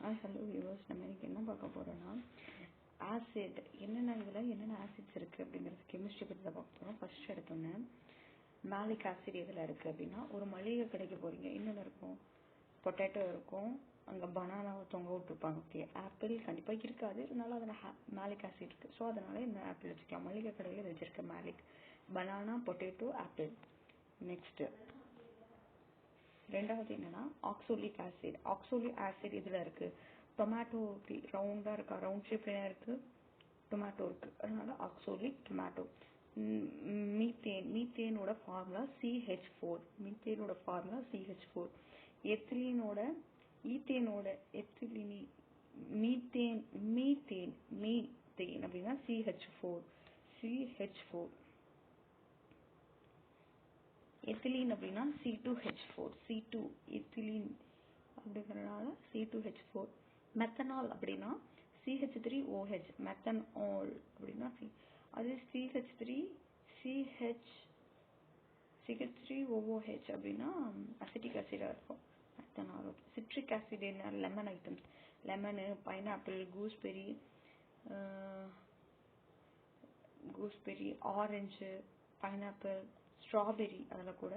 Hello viewers, நம்ம இன்னைக்கு என்ன பார்க்க போறோம்னா ஆசிட் என்னென்ன ஆசிட்ஸ் இருக்கு அப்படிங்கிறது கெமிஸ்ட்ரி பற்றி தான் பார்க்க போறோம். ஃபர்ஸ்ட் எடுத்தோன்னே மேலிக் ஆசிட் எதில் இருக்கு அப்படின்னா, ஒரு மளிகை கடைக்கு போறீங்க, என்னென்ன இருக்கும்? பொட்டேட்டோ இருக்கும், அங்கே பனானாவை தொங்க விட்டுருப்பாங்க. ஓகே, ஆப்பிள் கண்டிப்பாக இருக்காது, இருந்தாலும் அதில் மேலிக் ஆசிட் இருக்கு. ஸோ அதனால இந்த ஆப்பிள் வச்சுக்கலாம். மளிகை கடையில் வச்சிருக்க malic, banana, potato, apple. Next ரெண்டாவது என்னன்னா ஆக்சோலிக் ஆசிட். ஆக்சோலிக் ஆசிட் இதுல இருக்கு. டொமேட்டோ ரவுண்டா இருக்கா, ரவுண்ட் ஷேப்ல இருக்கு, டொமேட்டோ இருக்கு, அதனால ஆக்சோலிக் டொமேட்டோ. மீத்தேனோட ஃபார்முலா CH4. மீத்தேனோட ஃபார்முலா CH4. எத்திலீனோட மீத்தேன் அப்படின்னா CH4. எத்திலீன் அப்படின்னா C2H4. எத்திலீன் அப்படிங்கறதுனால C2H4. மெத்தனால் அப்படின்னா CH3OH. மெத்தனால் அப்படின்னா அது CH3OOH அப்படின்னா அசிட்டிக் ஆசிடா இருக்கும். மெத்தனால். சிட்ரிக் ஆசிட் என்ன? Lemon items, lemon, pineapple, gooseberry, orange, pineapple, strawberry, அதில் கூட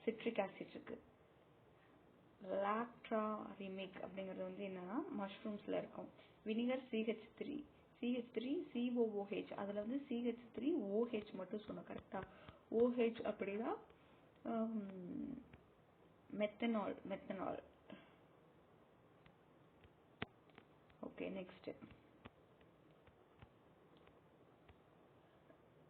சிட்ரிக் ஆசிட் இருக்கு. லாக்டாரிமிக் அப்படிங்கிறது என்னன்னா மஷ்ரூம்ஸ்ல இருக்கும். Vinegar CH3COOH. அதுல CH3OH மட்டும் சொன்ன கரெக்டா? OH அப்படின்னா மெத்தனால். Okay, next